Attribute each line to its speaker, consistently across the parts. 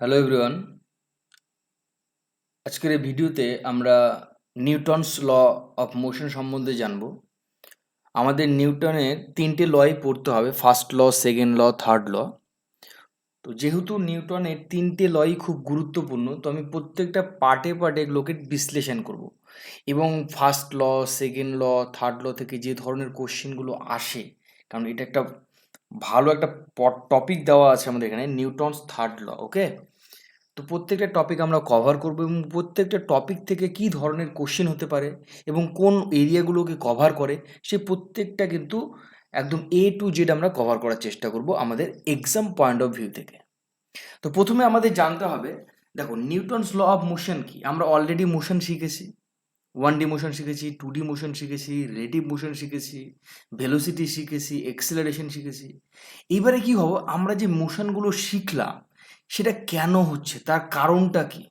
Speaker 1: Hello everyone, আজকের এই ভিডিওতে আমরা নিউটনস ল অফ মোশন সম্বন্ধে জানব। আমাদের নিউটনের তিনটে লই পড়তে হবে, first law, second law, third law. তো যেহেতু নিউটনের তিনটে লই খুব গুরুত্বপূর্ণ, তো আমি প্রত্যেকটা পার্টে পার্টে এগুলোকে বিশ্লেষণ করব এবং first law, second law, third law থেকে যে ধরনের কোশ্চেনগুলো আসে, কারণ এটা একটা ভালো একটা টপিক দেওয়া আছে আমাদের এখানে, নিউটনস থার্ড ল। ওকে, তো প্রত্যেকটা টপিক আমরা কভার করব এবং প্রত্যেকটা টপিক থেকে কী ধরনের কোশ্চেন হতে পারে এবং কোন এরিয়াগুলোকে কভার করে, সে প্রত্যেকটা কিন্তু একদম A to Z আমরা কভার করার চেষ্টা করব আমাদের এক্সাম পয়েন্ট অফ ভিউ থেকে। তো প্রথমে আমাদের জানতে হবে, দেখো নিউটনস ল অফ মোশন কি। আমরা অলরেডি মোশন শিখেছি, 1D মোশন শিখেছি, 2D মোশন শিখেছি, রিলেটিভ মোশন শিখেছি, ভেলোসিটি শিখেছি, এক্সেলারেশন শিখেছি। এবারে কি হবো, আমরা যে মোশনগুলো শিখলাম সেটা কেন হচ্ছে, তার কারণটা কি।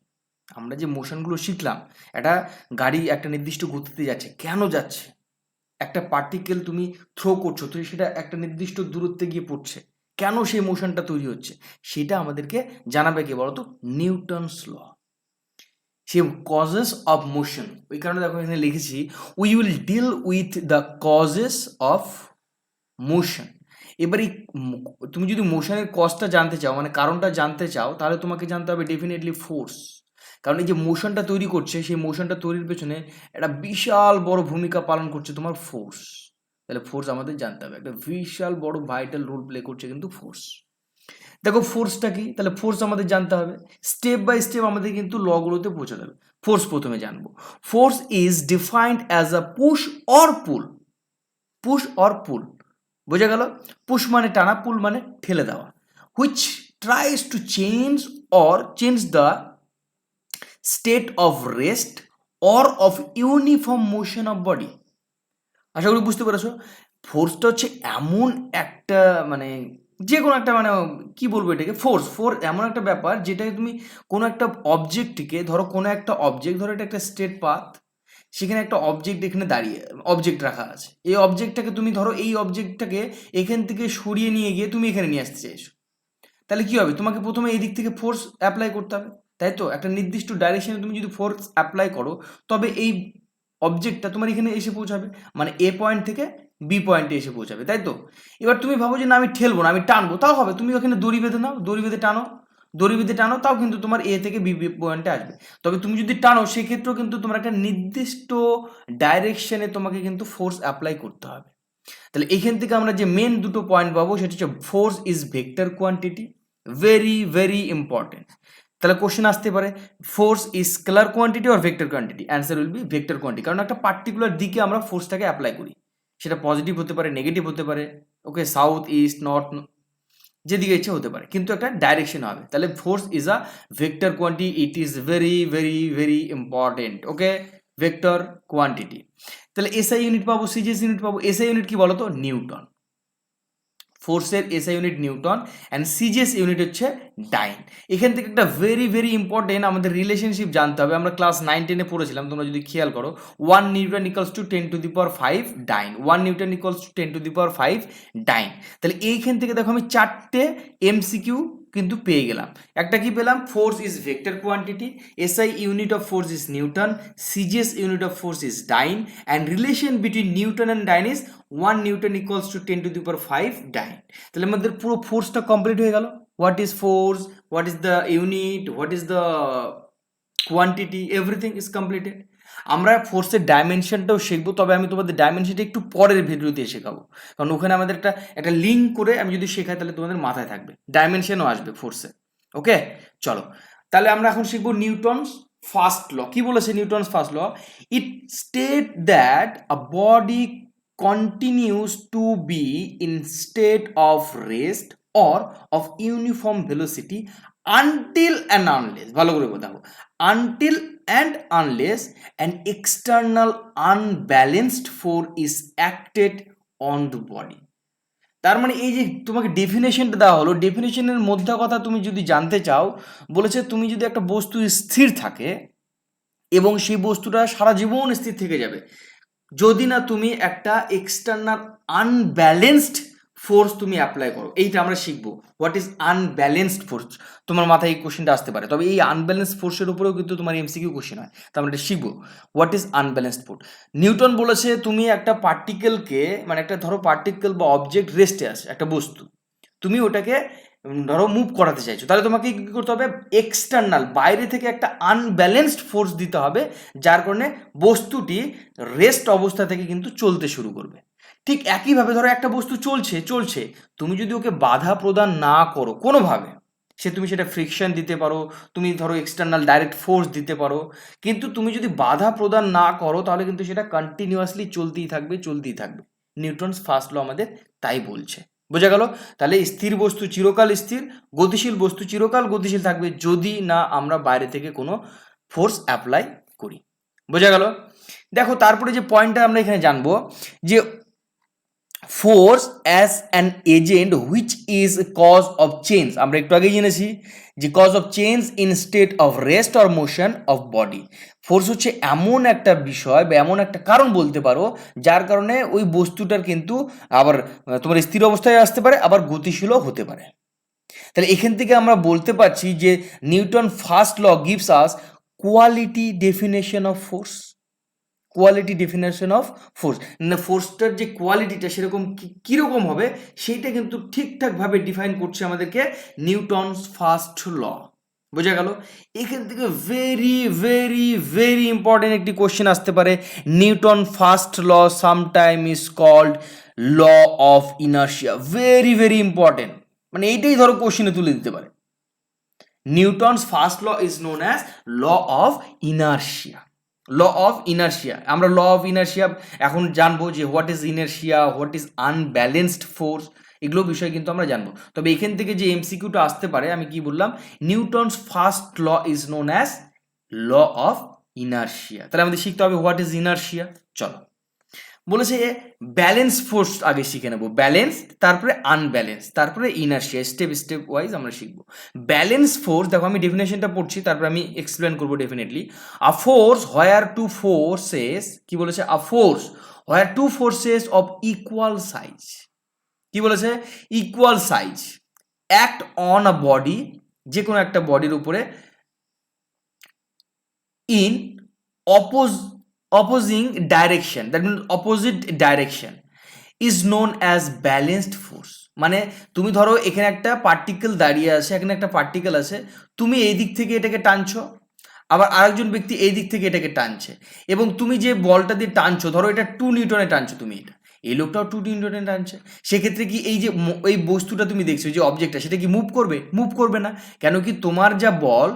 Speaker 1: আমরা যে মোশনগুলো শিখলাম, একটা গাড়ি একটা নির্দিষ্ট গতিতে যাচ্ছে, কেন যাচ্ছে। একটা পার্টিকেল তুমি থ্রো করছো, তো সেটা একটা নির্দিষ্ট দূরত্বে গিয়ে পড়ছে, কেন সেই মোশনটা তৈরি হচ্ছে, সেটা আমাদেরকে জানাবে কে বলতো, নিউটনস ল। সে কজেস অফ মোশন, ওই কারণে দেখো এখানে লিখেছি, we will deal with the causes of motion. এবার এই তুমি যদি মোশনের কজটা জানতে চাও, মানে কারণটা জানতে চাও, তাহলে তোমাকে জানতে হবে ডেফিনেটলি ফোর্স। কারণ এই যে মোশনটা তৈরি করছে, সেই মোশনটা তৈরির পেছনে একটা বিশাল বড় ভূমিকা পালন করছে তোমার ফোর্স। তাহলে ফোর্স আমাদের জানতে হবে, একটা বিশাল বড় ভাইটাল রোল প্লে করছে কিন্তু ফোর্স। দেখো ফোর্সটা কি, তাহলে ফোর্স আমাদের জানতে হবে। স্টেপ বাই স্টেপ আমাদের কিন্তু লগুলোতে পৌঁছাতে হবে। ফোর্স প্রথমে জানবো। Force is defined as a push or pull. Push or pull, বোঝা গেল? পুশ মানে টানা, পুল মানে ঠেলে দেওয়া। Which tries to change the state of rest or of uniform motion of body. আশা করি বুঝতে পেরেছো। ফোর্সটা হচ্ছে এমন একটা, মানে যে কোনো একটা, মানে কি বলবো এটাকে, ফোর্স এমন একটা ব্যাপার যেটাকে তুমি কোনো একটা অবজেক্টটিকে, ধরো কোনো একটা অবজেক্ট, ধরো এটা একটা স্ট্রেট পাথ, সেখানে একটা অবজেক্ট এখানে দাঁড়িয়ে অবজেক্ট রাখা আছে। এই অবজেক্টটাকে তুমি ধরো, এই অবজেক্টটাকে এখান থেকে সরিয়ে নিয়ে গিয়ে তুমি এখানে নিয়ে আসতে চাইছো, তাহলে কি হবে, তোমাকে প্রথমে এই দিক থেকে ফোর্স অ্যাপ্লাই করতে হবে, তাই তো? একটা নির্দিষ্ট ডাইরেকশনে তুমি যদি ফোর্স অ্যাপ্লাই করো, তবে এই অবজেক্টটা তোমার এখানে এসে পৌঁছাবে, মানে এ পয়েন্ট থেকে বি পয়েন্টে এসে পৌঁছাবে, তাই তো? এবার তুমি ভাবো যে না আমি ঠেলবো না, আমি টানবো, তাও হবে। তুমি ওখানে দড়ি বেঁধে নাও, দড়ি বেঁধে টানো, দড়ি বেঁধে টানো, তাও কিন্তু তোমার এ থেকে বি পয়েন্টে আসবে। তবে তুমি যদি টানো, সেক্ষেত্রেও কিন্তু তোমার একটা নির্দিষ্ট ডাইরেকশনে তোমাকে কিন্তু ফোর্স অ্যাপ্লাই করতে হবে। তাহলে এখান থেকে আমরা যে মেন দুটো পয়েন্ট পাবো, সেটা হচ্ছে force is vector quantity, very very important. তাহলে কোশ্চেন আসতে পারে, force is scalar quantity or vector quantity. Answer will be vector quantity, কারণ একটা পার্টিকুলার দিকে আমরা ফোর্সটাকে অ্যাপ্লাই করি, সেটা পজিটিভ হতে পারে, নেগেটিভ হতে পারে, ওকে, সাউথ ইস্ট নর্থ, যেদিকে ইচ্ছে হতে পারে, কিন্তু একটা ডাইরেকশন হবে। তাহলে force is a vector quantity, it is very very very important. Okay, vector quantity. তাহলে এসআই ইউনিট পাবো, সিজিএস ইউনিট পাবো। এসআই ইউনিট কি বলতো, নিউটন। ফোর্সের SI unit Newton, and CGS unit হচ্ছে ডাইন। এখান থেকে একটা ভেরি ভেরি ইম্পর্টেন্ট আমাদের রিলেশনশিপ জানতে হবে। আমরা ক্লাস 9-10-এ পড়েছিলাম, তোমরা যদি খেয়াল করো, 1 Newton equals to 10⁵ dyne, 1 Newton equals to 10⁵ dyne. তাহলে এইখান থেকে দেখো আমি 4টে এমসিকিউ কিন্তু পেয়ে গেলাম। একটা কি পেলাম, force is vector quantity, SI unit of force is newton, CGS unit of force is dyne, and relation between newton and dyne is 1 Newton equals to 10⁵ dyne. তাহলে আমাদের পুরো ফোর্সটা কমপ্লিট হয়ে গেল। What is force, what is the unit, what is the quantity, everything is completed. আমরা ফোর্সের ডাইমেনশনটাও শিখবো, তবে আমি তোমাদের ডাইমেনশনটা একটু পরের ভিডিওতে শেখাবো, কারণ ওখানে আমাদের একটা লিঙ্ক করে আমি যদি শেখাই, তাহলে তোমাদের মাথায় থাকবে, ডাইমেনশনও আসবে ফোর্সে। ওকে, চলো তাহলে আমরা এখন শিখবো নিউটনস ফার্স্ট ল। কি বলেছে Newton's first law? It state that a body continues to be in state of rest or of uniform velocity until and unless, ভালো করে বোঝাবো, until and unless an external unbalanced force is acted on the body। তার মানে এই যে তোমাকে ডেফিনেশনটা দেওয়া হলো, ডেফিনেশনের মধ্যে কথা তুমি যদি জানতে চাও, বলেছে তুমি যদি একটা বস্তু স্থির থাকে এবং সেই বস্তুটা সারা জীবন স্থির থেকে যাবে, যদি না তুমি একটা এক্সটার্নাল আনব্যালেন্সড ফোর্স তুমি অ্যাপ্লাই করো, এইটা আমরা শিখবো। হোয়াট ইজ আনব্যালেন্সড ফোর্স, তোমার মাথায় এই কোশ্চেনটা আসতে পারে, তবে এই আনব্যালেন্সড ফোর্সের উপরেও কিন্তু তোমার এমসিকিউ কোশ্চেন হয়, তো আমরা এটা শিখবো। What is unbalanced force? Newton বলেছে তুমি একটা পার্টিকেলকে, মানে একটা ধরো পার্টিকেল বা অবজেক্ট রেস্টে আছে, একটা বস্তু, তুমি ওটাকে ধরো মুভ করাতে চাইছো, তাহলে তোমাকে কি করতে হবে? এক্সটার্নাল, বাইরে থেকে একটা আনব্যালেন্সড ফোর্স দিতে হবে, যার কারণে বস্তুটি রেস্ট অবস্থা থেকে কিন্তু চলতে শুরু করবে। ঠিক একইভাবে ধরো একটা বস্তু চলছে চলছে, তুমি যদি ওকে বাধা প্রদান না করো কোনোভাবে, তুমি সেটা ফ্রিকশন দিতে পারো, তুমি ধরো এক্সটার্নাল ডাইরেক্ট ফোর্স দিতে পারো, কিন্তু তুমি যদি বাধা প্রদান না করো তাহলে কিন্তু সেটা কন্টিনিউয়াসলি চলতেই থাকবে চলতেই থাকবে। নিউটনস ফার্স্ট ল আমাদের তাই বলছে। বোঝা গেল? তাহলে স্থির বস্তু চিরকাল স্থির, গতিশীল বস্তু চিরকাল গতিশীল থাকবে যদি না আমরা বাইরে থেকে কোনো ফোর্স অ্যাপ্লাই করি। বোঝা গেল? দেখো তারপরে যে পয়েন্টটা আমরা এখানে জানবো যে force as an agent which is cause of change, আমরা একটু আগেই জেনেছি যে cause of change in state of rest or motion of body. Force হচ্ছে এমন একটা বিষয় বা এমন একটা কারণ বলতে পারো যার কারণে ওই বস্তুটার কিন্তু আবার তোমার স্থির অবস্থায় আসতে পারে, আবার গতিশীলও হতে পারে। তাহলে এখান থেকে আমরা বলতে পারছি যে Newton first law gives us quality definition of force. Quality definition of force, না ফোর্সটার যে কোয়ালিটিটা সেরকম কীরকম হবে সেইটা কিন্তু ঠিকঠাকভাবে ডিফাইন করছে আমাদেরকে নিউটনস ফার্স্ট ল। বোঝা গেল? এখান থেকে ভেরি ভেরি ভেরি ইম্পর্টেন্ট একটি কোশ্চেন আসতে পারে, Newton first law sometime is called law of inertia. Very very important, মানে এইটাই ধরো কোশ্চেনে তুলে দিতে পারে। Newton's first law is known as law of inertia. Law of inertia, আমরা ল অফ ইনার্শিয়া এখন জানবো যে what is inertia, what is unbalanced force, এগুলো বিষয় কিন্তু আমরা জানবো। তবে এখান থেকে যে এমসিকিউটা আসতে পারে, আমি কি বললাম, Newton's first law is known as law of inertia. তাহলে আমাদের শিখতে হবে হোয়াট ইজ ইনার্শিয়া। চলো, বলেছে ব্যালেন্স ফোর্স আগে শিখে নেবো, ব্যালেন্স, তারপরে আনব্যালেন্স, তারপরে ইনার্শিয়া, স্টেপ স্টেপ ওয়াইজ আমরা শিখবো। ব্যালেন্স ফোর্স, দেখো আমি ডেফিনেশনটা পড়ছি, তারপরে আমি এক্সপ্লেন করবো ডেফিনেটলি। আ ফোর্স হোয়ার টু ফোর্সেস, কি বলেছে? আ force where two forces of equal size, কি বলেছে? Equal size act on a body, যে কোনো একটা বডির উপরে, in opposing direction, that means opposite direction, is known as balanced force। মানে তুমি ধরো এখানে একটা পার্টিকেল দাঁড়িয়ে আছে, এখানে একটা পার্টিকেল আছে, তুমি এই দিক থেকে এটাকে টানছো, আবার আরেকজন ব্যক্তি এই দিক থেকে এটাকে টানছে, এবং তুমি যে বলটা দিয়ে টানছো, ধরো এটা 2 নিউটনে টানছো তুমি, এটা এই লোকটাও 2 নিউটনে টানছে, সেক্ষেত্রে কি এই যে এই বস্তুটা তুমি দেখছো, যে অবজেক্টটা, সেটা কি মুভ করবে? মুভ করবে না। কেন কি তোমার যা বল,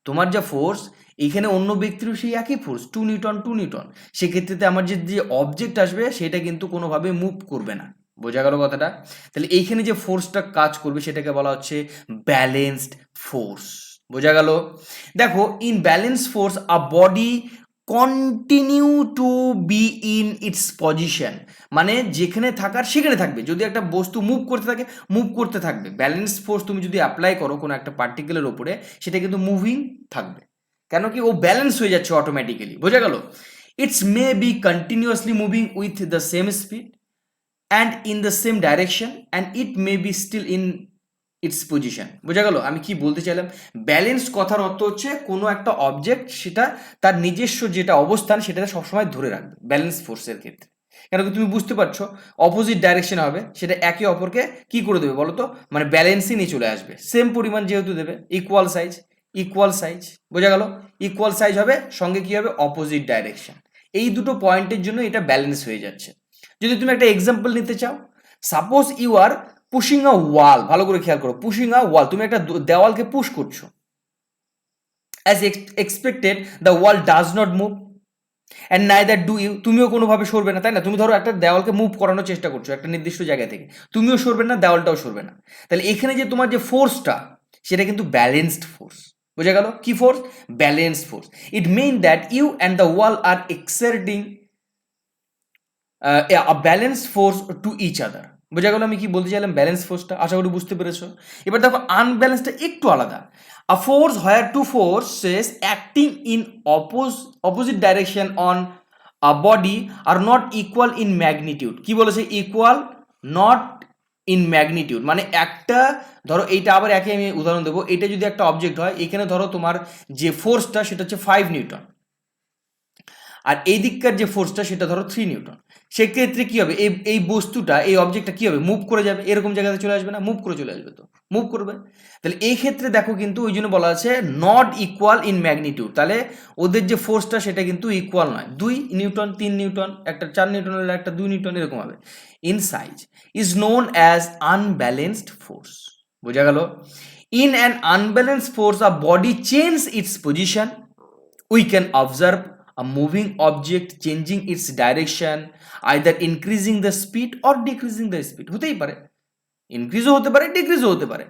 Speaker 1: তোমার যা ফোর্স, এইখানে অন্য ব্যক্তিরও সেই একই ফোর্স, 2 নিউটন 2 নিউটন, সেক্ষেত্রে আমার যে অবজেক্ট আসবে সেটা কিন্তু কোনোভাবে মুভ করবে না। বোঝা গেল কথাটা? তাহলে এইখানে যে ফোর্সটা কাজ করবে সেটাকে বলা হচ্ছে ব্যালেন্সড ফোর্স। বোঝা গেল? দেখো, in balance force a body continue to be in its position, মানে যেখানে থাকার সেখানে থাকবে। যদি একটা বস্তু মুভ করতে থাকে, মুভ করতে থাকবে। ব্যালেন্স ফোর্স তুমি যদি অ্যাপ্লাই করো কোনো একটা পার্টিকেলের ওপরে, সেটা কিন্তু মুভিং থাকবে। কেন কি? ও ব্যালেন্স হয়ে যাচ্ছে অটোমেটিক্যালি। বোঝা গেল? It's may be continuously moving with the same speed and in the same direction and it may be still in its position. বোঝা গেল আমি কি বলতে চাইলাম? ব্যালেন্স কথার অর্থ হচ্ছে কোনো একটা অবজেক্ট সেটা তার নিজস্ব যেটা অবস্থান সেটা সবসময় ধরে রাখবে, ব্যালেন্স ফোর্সের ক্ষেত্রে। কেন কি? তুমি বুঝতে পারছো, অপোজিট ডাইরেকশন হবে, সেটা একে অপরকে কি করে দেবে বলো তো? মানে ব্যালেন্সই নিয়ে চলে আসবে, সেম পরিমাণ যেহেতু দেবে, ইকুয়াল সাইজ, ইকুয়াল সাইজ। বোঝা গেল? ইকুয়াল সাইজ হবে, সঙ্গে কি হবে? Opposite direction. এই দুটো পয়েন্টের জন্য এটা ব্যালেন্স হয়ে যাচ্ছে। যদি তুমি একটা এক্সাম্পল নিতে চাও, suppose you are pushing a wall, ভালো করে খেয়াল করো, পুশিং আ ওয়াল, তুমি একটা দেওয়ালকে পুশ করছো, as expected the wall does not move and neither do you, তুমিও কোনোভাবে সরবে না, তাই না? তুমি ধরো একটা দেওয়ালকে মুভ করানোর চেষ্টা করছো একটা নির্দিষ্ট জায়গা থেকে, তুমিও সরবে না, দেওয়ালটাও সরবে না। তাহলে এখানে যে তোমার যে ফোর্সটা, সেটা কিন্তু ব্যালেন্সড ফোর্স। বোঝা গেল? কি force? Balanced force. It mean that you and the wall are exerting a balance force to each other. বোঝা গেল আমি কি বলতে চাইলাম? ব্যালেন্স ফোর্সটা আশা করি বুঝতে পেরেছো। এবার দেখো আনব্যালেন্সটা একটু আলাদা। আ force where two forces acting in opposite direction on a body are not equal in magnitude. কি বলেছে? ইকুয়াল, নট ইন ম্যাগনিটিউড, মানে একটা ধরো এইটা আবার একই আমি উদাহরণ দেবো, এটা যদি একটা অবজেক্ট হয়, এখানে ধরো তোমার যে ফোর্সটা সেটা হচ্ছে 5 নিউটন, আর এই দিককার যে ফোর্সটা সেটা ধরো 3 নিউটন, সেক্ষেত্রে কি হবে, এই বস্তুটা, এই অবজেক্টটা কি হবে, মুভ করে যাবে, এরকম জায়গাতে চলে আসবে না, মুভ করে চলে আসবে, তো মুভ করবে। তাহলে এই ক্ষেত্রে দেখো কিন্তু ওই জন্য বলা আছে নট ইকুয়াল ইন ম্যাগনিটিউড, তাহলে ওদের যে ফোর্সটা সেটা কিন্তু ইকুয়াল নয়, 2 নিউটন 3 নিউটন, একটা 4 নিউটন হলে একটা 2 নিউটন, এরকম হবে। In size is known as unbalanced force, বোঝা গেল? In an unbalanced force a body change it's position, we can observe a moving object changing its direction, either increasing the speed or decreasing the speed, হতেই পারে, ইনক্রিজও হতে পারে, ডিক্রিজও হতে পারে।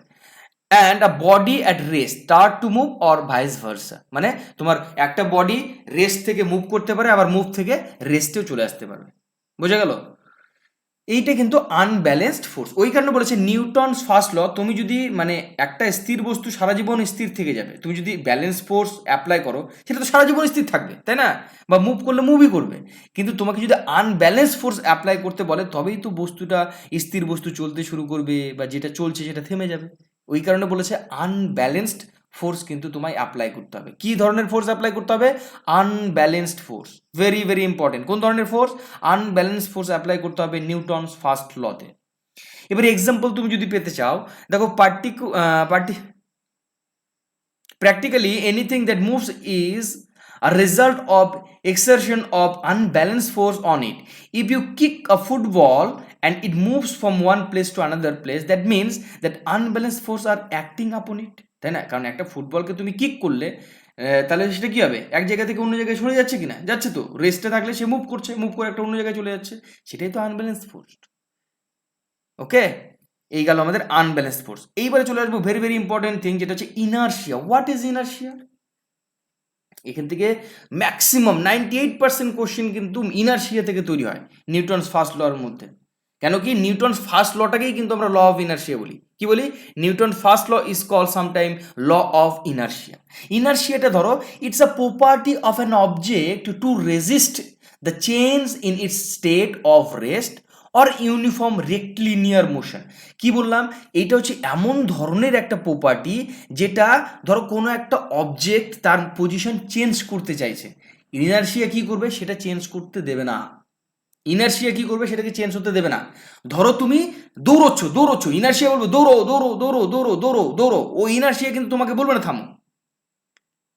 Speaker 1: And a body at rest start to move or vice versa, মানে তোমার একটা body rest থেকে মুভ করতে পারে, আবার মুভ থেকে রেস্টেও চলে আসতে পারবে, বোঝা গেল? এইটা কিন্তু আনব্যালেন্সড ফোর্স, ওই কারণে বলেছে নিউটনস ফার্স্ট ল, তুমি যদি মানে একটা স্থির বস্তু সারা জীবন স্থির থেকে যাবে, তুমি যদি ব্যালেন্স ফোর্স অ্যাপ্লাই করো সেটা তো সারা জীবন স্থির থাকবে, তাই না? বা মুভ করলে মুভই করবে, কিন্তু তোমাকে যদি আনব্যালেন্স ফোর্স অ্যাপ্লাই করতে বলে তবেই তো বস্তুটা, স্থির বস্তু চলতে শুরু করবে, বা যেটা চলছে সেটা থেমে যাবে। ওই কারণে বলেছে আনব্যালেন্সড ফোর্স কিন্তু তোমায় অ্যাপ্লাই করতে হবে। কি ধরনের ফোর্স অ্যাপ্লাই করতে হবে? Unbalanced force, very very important. কোন ধরনের ফোর্স? আনব্যালেন্সড ফোর্স অ্যাপ্লাই করতে হবে নিউটনস ফার্স্ট লতে। এবারে এক্সাম্পল তুমি যদি পেতে চাও, দেখো practically anything that moves is a result of exertion of unbalanced force on it. If you kick a football and it moves from one place to another place, that means that unbalanced force are acting upon it, তাই না? কারণ একটা ফুটবলকে তুমি kick করলে তাহলে সেটা কি হবে, এক জায়গা থেকে অন্য জায়গায় সরে যাচ্ছে কিনা, যাচ্ছে তো, রেস্টে থাকলে সে মুভ করছে, মুভ করে একটা অন্য জায়গায় চলে যাচ্ছে, সেটাই তো আনব্যালেন্সড ফোর্স। ওকে, এই গেল আমাদের আনব্যালেন্সড ফোর্স। এইবারে চলে আসবো ভেরি ভেরি ইম্পর্টেন্ট থিং, যেটা হচ্ছে ইনার্শিয়া। What is inertia? এখান থেকে ম্যাক্সিমাম 98% কোশ্চেন কিন্তু ইনার্শিয়া থেকে তৈরি হয় নিউটনস ফার্স্ট লর মধ্যে। কেন কি? নিউটনস ফার্স্ট লটাকেই কিন্তু আমরা ল অফ ইনার্শিয়া বলি। কি বলি? Newton first law is call sometime law of inertia. ইনার্শিয়াটা ধরো it's a property of an object to resist the change in its state of rest or uniform rectilinear motion. কি বললাম? এইটা হচ্ছে এমন ধরনের একটা প্রপার্টি যেটা ধরো কোনো একটা অবজেক্ট তার পজিশন চেঞ্জ করতে চাইছে, ইনার্শিয়া কি করবে? সেটা চেঞ্জ করতে দেবে না। ইনার্শিয়া কি করবে? সেটাকে চেঞ্জ হতে দেবে না। ধরো তুমি দৌড়চ্ছ, ইনার্শিয়া বলবে দৌড়ো দৌড়ো দৌড়ো দৌড়ো দৌড়ো দৌড়ো, ও ইনার্শিয়া কিন্তু তোমাকে বলবে না থামো,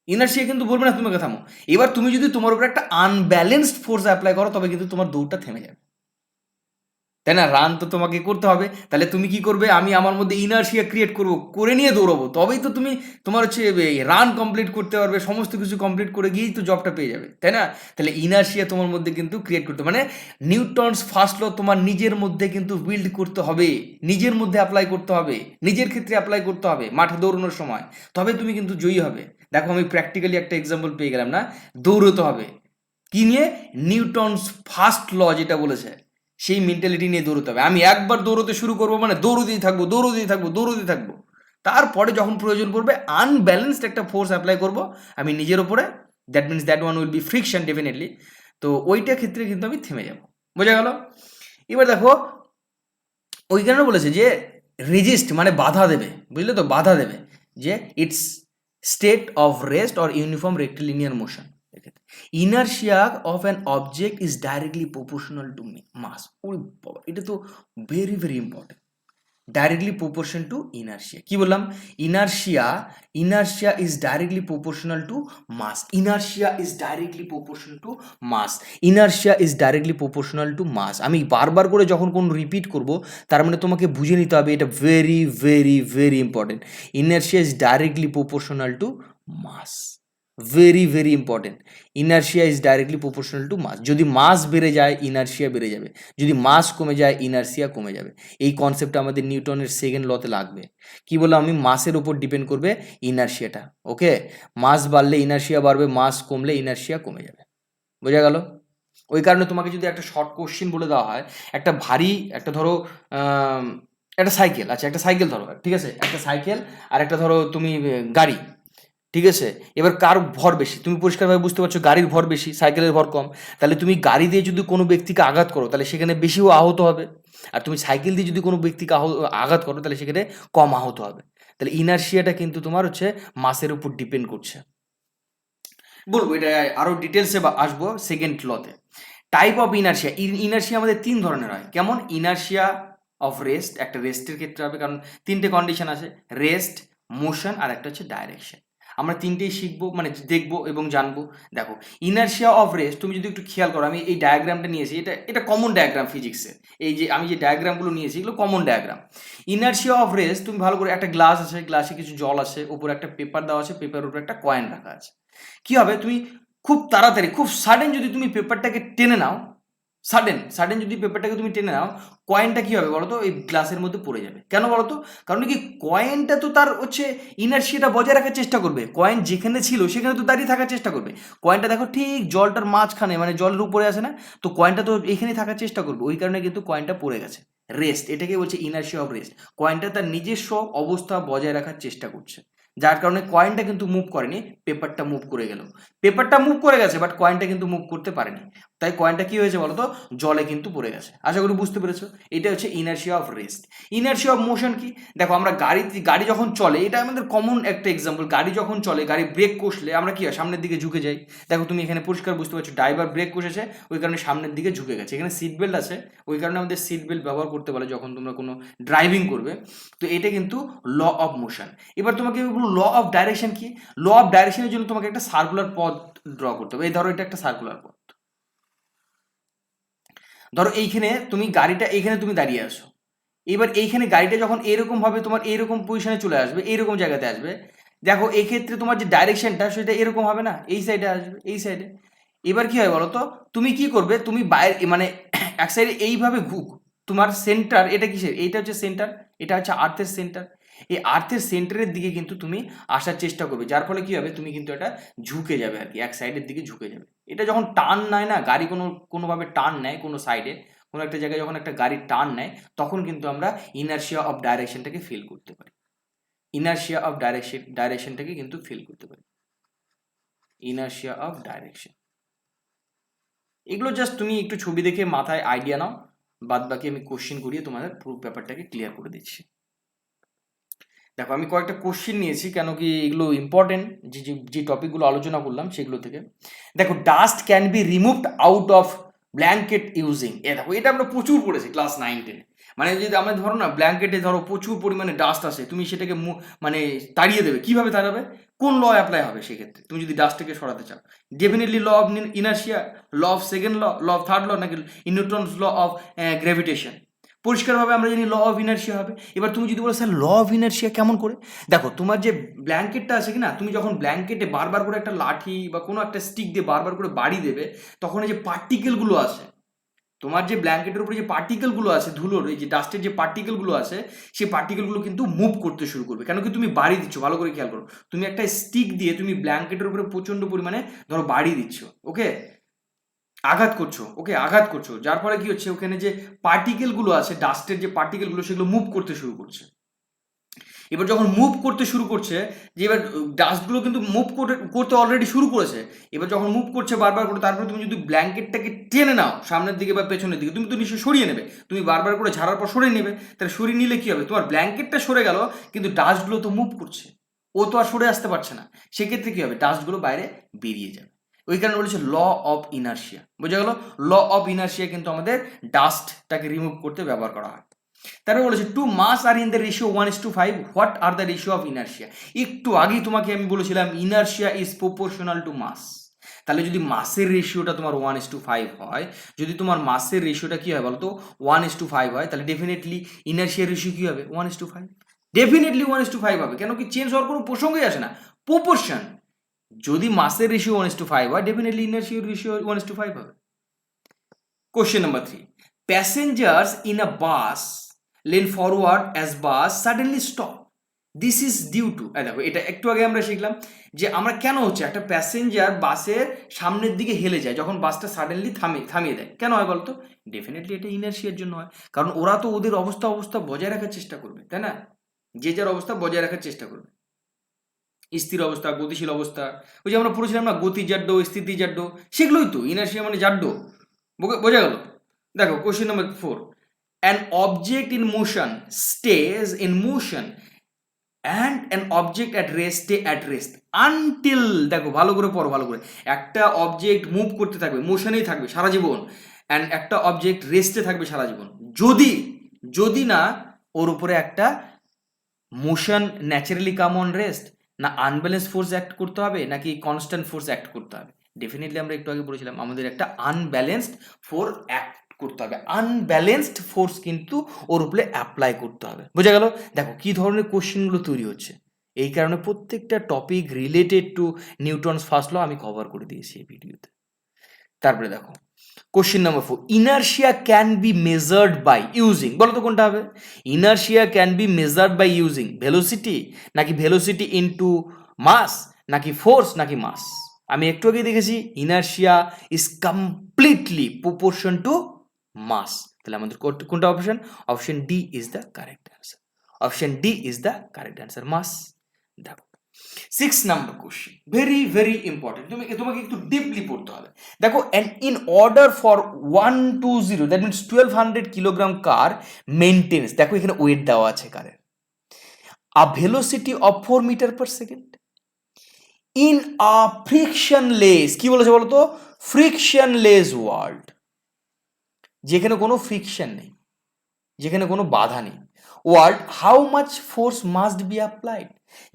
Speaker 1: ইনার্শিয়া কিন্তু বলবে না তোমাকে থামো। এবার তুমি যদি তোমার উপর একটা আনব্যালেন্সড ফোর্স অ্যাপ্লাই করো তবে কিন্তু তোমার দৌড়টা থেমে যাবে, তাই না? রান তো তোমাকে করতে হবে, তাহলে তুমি কি করবে? আমি আমার মধ্যে ইনার্শিয়া ক্রিয়েট করবো, করে নিয়ে দৌড়াবো, তবেই তো তুমি তোমার হচ্ছে রান কমপ্লিট করতে পারবে, সমস্ত কিছু কমপ্লিট করে গিয়েই তো জবটা পেয়ে যাবে, তাই না? তাহলে ইনার্শিয়া তোমার মধ্যে কিন্তু ক্রিয়েট করতে, মানে নিউটনস ফার্স্ট ল তোমার নিজের মধ্যে কিন্তু বিল্ড করতে হবে, নিজের মধ্যে অ্যাপ্লাই করতে হবে, নিজের ক্ষেত্রে অ্যাপ্লাই করতে হবে মাঠে দৌড়ানোর সময়, তবে তুমি কিন্তু জয়ী হবে। দেখো আমি প্র্যাকটিক্যালি একটা এক্সাম্পল পেয়ে গেলাম না, দৌড়তে হবে কি নিয়ে? নিউটনস ফার্স্ট ল যেটা বলেছে সেই মেন্টালিটি নিয়ে দৌড়তে হবে। আমি একবার দৌড়তে শুরু করবো মানে দৌড়তেই থাকবো, তারপরে যখন প্রয়োজন পড়বে আনব্যালেন্সড একটা ফোর্স অ্যাপ্লাই করব আমি নিজের ওপরে, that means that one will be friction definitely, তো ওইটা ক্ষেত্রে কিন্তু আমি থেমে যাব, বোঝা গেল? এবার দেখো ওই কারণে বলেছে যে রেজিস্ট মানে বাধা দেবে, বুঝলে তো? বাধা দেবে যে it's state of rest or uniform rectilinear motion. Inertia of an object is directly proportional to mass. ওরে বাবা, এটা তো very very important, directly proportion to inertia. কি বললাম? Inertia is directly proportional to mass, inertia is directly proportional to mass. আমি বারবার করে যখন কোন রিপিট করব তার মানে তোমাকে বুঝে নিতে হবে এটা very very very important. Inertia is directly proportional to mass, very very important. Inertia is directly proportional to mass. যদি মাস বেড়ে যায় ইনার্শিয়া বেড়ে যাবে, যদি মাস কমে যায় ইনার্শিয়া কমে যাবে। এই কনসেপ্টটা আমাদের নিউটনের সেকেন্ড লতে লাগবে। কি বললাম আমি? মাসের উপর ডিপেন্ড করবে ইনার্শিয়াটা। ওকে, মাস বাড়লে ইনার্শিয়া বাড়বে, মাস কমলে ইনার্শিয়া কমে যাবে, বোঝা গেল? ওই কারণে তোমাকে যদি একটা শর্ট কোশ্চেন বলে দেওয়া হয়, একটা ভারী একটা ধরো একটা সাইকেল, আচ্ছা একটা সাইকেল ধরো, ঠিক আছে, একটা সাইকেল আর একটা ধরো তুমি গাড়ি, ঠিক আছে, এবার কার ভর বেশি? তুমি পরিষ্কারভাবে বুঝতে পারছো গাড়ির ভর বেশি, সাইকেলের ভর কম। তাহলে তুমি গাড়ি দিয়ে যদি কোনো ব্যক্তিকে আঘাত করো তাহলে সেখানে বেশিও আহত হবে। আর তুমি সাইকেল দিয়ে যদি কোনো ব্যক্তিকে আঘাত করো তাহলে সেক্ষেত্রে কম আহত হবে। তাহলে ইনার্শিয়াটা কিন্তু তোমার হচ্ছে মাসের উপর ডিপেন্ড করছে। বলবো এটা আরো ডিটেলসে আসবো সেকেন্ড লতে। টাইপ অফ ইনার্শিয়া, ইনার্শিয়া আমাদের 3 ধরনের হয়। কেমন? ইনার্শিয়া অফ রেস্ট, একটা রেস্টের ক্ষেত্রে হবে, কারণ 3টে কন্ডিশন আছে, রেস্ট, মোশন আর একটা হচ্ছে ডাইরেকশন। আমরা 3টেই শিখবো, মানে দেখবো এবং জানবো। দেখো, ইনার্শিয়া অফ রেস্ট তুমি যদি একটু খেয়াল করো, আমি এই ডায়াগ্রামটা নিয়েছি, এটা কমন ডায়াগ্রাম ফিজিক্সের। এই যে আমি যে ডায়াগ্রামগুলো নিয়েছি এগুলো common diagram. Inertia of rest তুমি ভালো করে, একটা গ্লাস আছে, গ্লাসে কিছু জল আছে, উপরে একটা পেপার দেওয়া আছে, পেপারের উপরে একটা কয়েন রাখা আছে। কি হবে, তুমি খুব তাড়াতাড়ি, খুব সাডেন যদি তুমি পেপারটাকে টেনে নাও, সাডেন যদি পেপারটাকে তুমি টেনে নাও, কয়েনটা কি হবে বলতো, এই গ্লাসের মধ্যে পড়ে যাবে। কেন বলতো? কারণ কি, কয়েনটা তো তার হচ্ছে ইনার্শিয়াটা বজায় রাখার চেষ্টা করবে। কয়েন যেখানে ছিল সেখানে তো দাঁড়িয়ে থাকার চেষ্টা করবে। কয়েনটা দেখো ঠিক জলটার মাঝখানে, মানে জলের উপরে আছে না, তো কয়েনটা তো এখানেই থাকার চেষ্টা করবে, ওই কারণে কিন্তু কয়েনটা পড়ে গেছে। রেস্ট, এটাকে বলছে ইনার্শিয়া অফ রেস্ট। কয়েনটা তার নিজস্ব অবস্থা বজায় রাখার চেষ্টা করছে, যার কারণে কয়েনটা কিন্তু মুভ করেনি, পেপারটা মুভ করে গেল। পেপারটা মুভ করে গেছে বাট কয়েনটা কিন্তু মুভ করতে পারেনি, তাই কয়েনটা কি হয়েছে বলতো, জলে কিন্তু পড়ে গেছে। আশা করি বুঝতে পেরেছো। এটা হচ্ছে inertia of rest. Inertia of motion কি? দেখো, আমরা গাড়ি যখন চলে, এটা আমাদের কমন একটা এক্সাম্পল। গাড়ি যখন চলে, গাড়ি ব্রেক কষলে আমরা কি হয়, সামনের দিকে ঝুঁকে যাই। দেখো তুমি এখানে পরিষ্কার বুঝতে পারছো, ড্রাইভার ব্রেক কষেছে, ওই কারণে সামনের দিকে ঝুঁকে গেছে। এখানে সিট বেল্ট আছে, ওই কারণে আমাদের সিট বেল্ট ব্যবহার করতে বলে যখন তোমরা কোনো ড্রাইভিং করবে। তো এটা কিন্তু ল অফ মোশন। এবার তোমাকে বলবো ল অফ ডাইরেকশন কি? ল অফ ডাইরেকশনের জন্য তোমাকে একটা সার্কুলার পথ ড্র করতে হবে। এই ধরো, এটা একটা সার্কুলার পথ। ধরো এইখানে তুমি গাড়িটা, এইখানে তুমি দাঁড়িয়ে আসো, এবার এইখানে গাড়িটা যখন এরকম ভাবে তোমার এরকম পজিশনে চলে আসবে, এইরকম জায়গাতে আসবে, দেখো এক্ষেত্রে তোমার যে ডাইরেকশনটা সেটা এরকম হবে না, এই সাইডে আসবে, এই সাইডে। এবার কি হয় বলো তো, তুমি কি করবে, তুমি বাইরে মানে এক সাইডে এইভাবে তোমার সেন্টার, এটা কিসের, এইটা হচ্ছে সেন্টার, এটা হচ্ছে আর্থের সেন্টার। এই আর্থের সেন্টারের দিকে কিন্তু তুমি আসার চেষ্টা করবে, যার ফলে কি হবে, তুমি কিন্তু এটা ঝুঁকে যাবে আর কি, এক সাইডের দিকে ঝুঁকে যাবে। এটা যখন টার্ন নেয় না গাড়ি, কোনোভাবে টার্ন নেয় কোনো সাইডে, কোনো একটা জায়গায় যখন একটা গাড়ি টার্ন নেয়, তখন কিন্তু আমরা ইনার্শিয়া অফ ডাইরেকশনটাকে ফিল করতে পারি। ইনার্শিয়া অফ ডাইরেকশনটাকে কিন্তু ফিল করতে পারি। ইনার্শিয়া অফ ডাইরেকশন, এগুলো জাস্ট তুমি একটু ছবি দেখে মাথায় আইডিয়া নাও, বাদ বাকি আমি কোশ্চেন করিয়ে তোমাদের পুরো ব্যাপারটাকে ক্লিয়ার করে দিচ্ছি। দেখো, আমি কয়েকটা কোশ্চেন নিয়েছি, কেন কি এগুলো ইম্পর্টেন্ট, যে টপিকগুলো আলোচনা করলাম সেগুলো থেকে। দেখো, dust can be removed out of blanket using, দেখো এটা আমরা প্রচুর পড়েছি ক্লাস 9-10। মানে যদি আমরা ধরো না, ব্ল্যাঙ্কেটে ধরো প্রচুর পরিমাণে ডাস্ট আসে, তুমি সেটাকে মানে তাড়িয়ে দেবে, কিভাবে তাড়াবে, কোন ল অ্যাপ্লাই হবে সেক্ষেত্রে, তুমি যদি ডাস্টটাকে সরাতে চাও? Definitely law of inertia, law of second law, law of third law, নাকি নিউটনস ল অফ গ্র্যাভিটেশন? পরিষ্কারভাবে আমরা জানি ল অফ ইনার্শিয়া হবে। এবার তুমি যদি বলো স্যার ল অফ ইনার্শিয়া কেমন করে, দেখো তোমার যে ব্ল্যাঙ্কেটটা আছে কি না, তুমি যখন ব্ল্যাঙ্কেটে বারবার করে একটা লাঠি বা কোনো একটা স্টিক দিয়ে বারবার করে বাড়ি দেবে, তখন এই যে পার্টিকেলগুলো আছে, তোমার যে ব্ল্যাঙ্কেটের উপরে যে পার্টিকেলগুলো আছে, ধুলোর এই যে ডাস্টের যে পার্টিকেলগুলো আছে, সেই পার্টিকেলগুলো কিন্তু মুভ করতে শুরু করবে। কেন কি, তুমি বাড়ি দিচ্ছ, ভালো করে খেয়াল করো, তুমি একটা স্টিক দিয়ে তুমি ব্ল্যাঙ্কেটের উপরে প্রচন্ড পরিমাণে ধরো বাড়ি দিচ্ছ, ওকে, আঘাত করছো, ওকে, আঘাত করছো, যার ফলে কি হচ্ছে, ওখানে যে পার্টিকেলগুলো আছে, ডাস্টের যে পার্টিকেলগুলো, সেগুলো মুভ করতে শুরু করছে। এবার যখন মুভ করতে শুরু করছে, যে এবার ডাস্টগুলো কিন্তু মুভ করতে অলরেডি শুরু করেছে, এবার যখন মুভ করছে বারবার করে, তারপরে তুমি যদি ব্ল্যাঙ্কেটটাকে টেনে নাও সামনের দিকে বা পেছনের দিকে, তুমি তো নিশ্চয়ই সরিয়ে নেবে, তুমি বারবার করে ঝাড়ার পর সরিয়ে নেবে, তাহলে সরিয়ে নিলে কি হবে, তোমার ব্ল্যাঙ্কেটটা সরে গেল, কিন্তু ডাস্টগুলো তো মুভ করছে, ও তো আর সরে আসতে পারছে না, সেক্ষেত্রে কি হবে, ডাস্টগুলো বাইরে বেরিয়ে যাবে। ওই কারণে বলেছে ল অফ ইনার্শিয়া, বোঝা গেল? ল অফ ইনার্শিয়া কিন্তু আমাদের ডাস্টটাকে রিমুভ করতে ব্যবহার করা হয়। তারপরে বলেছে two mass are in the ratio 1:5, what are the ratio of inertia? একটু আগেই তোমাকে আমি বলেছিলাম inertia is proportional to mass. তাহলে যদি মাসের রেশিওটা তোমার 1:5 হয়, যদি তোমার মাসের রেশিওটা কি হয় বলতো 1:5 হয়, তাহলে ডেফিনেটলি ইনার্শিয়ার রেশিও কি হবে 1:5, ডেফিনেটলি 1:5 হবে। কেন কি, চেঞ্জ হওয়ার কোনো প্রসঙ্গই আসে না, প্রপোর্শন। যদি মাসের রেশিও 1:5 হয়, ডেফিনেটলি ইনার্শিয়ার রেশিও 1:5 হবে। Question number 3, passengers in a bus lean forward as bus suddenly stop, this is due to, দেখো এটা একটু আগে আমরা শিখলাম যে আমরা কেন হচ্ছে একটা প্যাসেঞ্জার বাসের সামনের দিকে হেলে যায় যখন বাসটা সাডেনলি থামিয়ে দেয়, কেন হয় বলতো? ডেফিনেটলি এটা ইনার্শিয়ার জন্য হয়, কারণ ওরা তো ওদের অবস্থা বজায় রাখার চেষ্টা করবে, তাই না? যে যার অবস্থা বজায় রাখার চেষ্টা করবে, স্থির অবস্থা, গতিশীল অবস্থা, ওই যে আমরা পড়েছিলাম না গতি জাড্য, স্থিতি জাড্য, সেগুলোই তো ইনার্শিয়া মানে জাড্য, বোঝা গেল? দেখো question number 4, an object in motion stays in motion and an object at rest stay at rest until, দেখো ভালো করে পড়ো, ভালো করে, একটা অবজেক্ট মুভ করতে থাকবে, মোশনেই থাকবে সারা জীবন, অ্যান্ড একটা অবজেক্ট রেস্টে থাকবে সারা জীবন, যদি যদি না ওর উপরে একটা motion naturally come on rest, না আনব্যালেন্স ফোর্স অ্যাক্ট করতে হবে, নাকি কনস্ট্যান্ট ফোর্স অ্যাক্ট করতে হবে। ডেফিনেটলি আমরা একটু আগে বলেছিলাম আমাদের একটা আনব্যালেন্সড ফোর্স অ্যাক্ট করতে হবে, আনব্যালেন্সড ফোর্স কিন্তু ওর উপরে অ্যাপ্লাই করতে হবে। বোঝা গেল? দেখো কি ধরনের কোশ্চেনগুলো তৈরি হচ্ছে, এই কারণে প্রত্যেকটা topic related to Newton's first law আমি কভার করে দিয়েছি এই ভিডিওতে। তারপরে দেখো question number 4, inertia can be measured by using, বলো তো কোনটা হবে? Inertia can be measured by using velocity, নাকি ভেলোসিটি ইনটু মাস, নাকি ফোর্স, নাকি মাস? আমি একটু আগে দেখেছি inertia is completely proportion to mass. তাহলে আমাদের কোনটা option? Option D is the correct answer. Option D is the correct answer, মাস। দেখো 6 number question, very very important, তোমাকে একটু ডিপলি পড়তে হবে। দেখো, and in order for 120, that means 1200 kilogram car maintains, দেখো এখানে ওয়েট দেওয়া আছে কারের, a velocity of 4 metre per second in a frictionless, কি বলেছে বলো তো? ফ্রিকশনলেস ওয়ার্ল্ড, যেখানে কোনো ফ্রিকশন নেই, যেখানে কোনো বাধা নেই। World, how much force must be applied,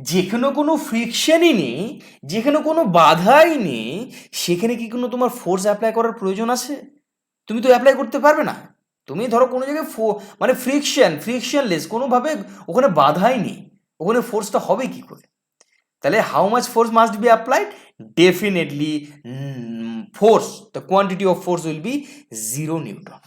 Speaker 1: যেখানে কোনো ফ্রিকশনই নেই, যেখানে কোনো বাধাই নেই, সেখানে কি কোনো তোমার ফোর্স অ্যাপ্লাই করার প্রয়োজন আছে? তুমি তো অ্যাপ্লাই করতে পারবে না। তুমি ধরো কোনো জায়গায় মানে ফ্রিকশনলেস, কোনোভাবে ওখানে বাধাই নেই, ওখানে ফোর্সটা হবে কি করে? তাহলে how much force must be applied? Definitely force, the quantity of force will be 0 Newton.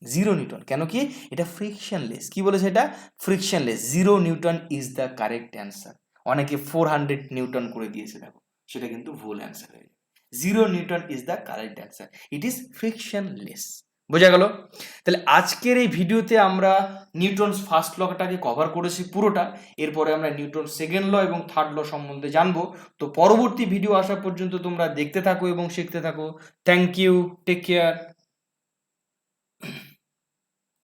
Speaker 1: 0 Newton, কেন কি? এটা ফ্রিকশনলেস। কি বলেছে এটা? Frictionless. 0 Newton is the correct answer. অনেকে 400 নিউটন করে দিয়েছে, দেখো সেটা কিন্তু ভুল অ্যান্সার হয়ে যাবে। 0 Newton is the correct answer, it is frictionless. বোঝা গেল? তাহলে আজকের এই ভিডিওতে আমরা নিউটনস ফার্স্ট লটাকে কভার করেছি পুরোটা। এরপরে আমরা নিউটন সেকেন্ড ল এবং থার্ড ল সম্বন্ধে জানবো। তো পরবর্তী ভিডিও আসা পর্যন্ত তোমরা দেখতে থাকো এবং শিখতে থাকো। Thank you, take care.